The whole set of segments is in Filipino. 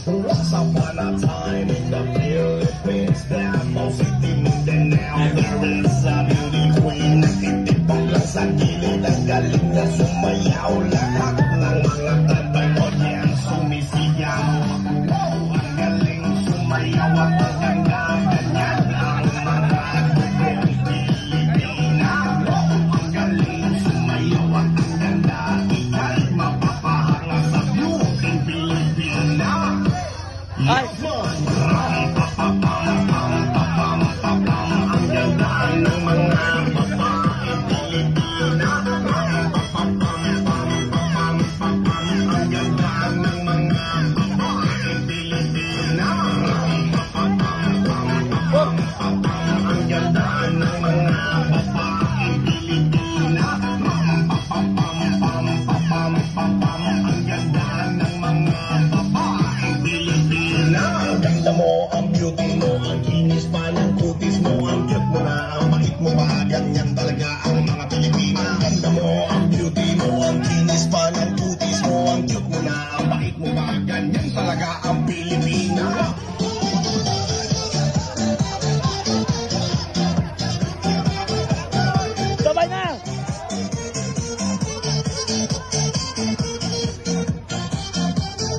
Once upon a time in the Philippines, there most itimid and now there is a beauty queen. Nagtitipong lang sa gilid, ang galing na sumayaw. Lahat ng mga tatay mo yan sumisigaw. Ang galing sumayaw at ang ganda, ganyan ang mga Pilipina. Ang galing sumayaw at ang ganda, ika'y mapapahanga sa beauty Pilipina. Ay! Ang ganda ng mga babae Pilipina. Ang ganda ng mga babae Pilipina. Ang ganda ng mga babae Pilipina. Ang ganda ng mga babae Pilipina. Ang ganda mo, ang beauty mo, ang kinis pa ng kutis mo, ang cute mo na, ang bakit mo pa, ganyan talaga ang mga Pilipina. Ang ganda mo, ang beauty mo, ang kinis pa ng kutis mo, ang cute mo na, ang bakit mo pa, ganyan talaga ang Pilipina. Sabay na!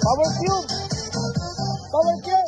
Power Cube! Power Cube!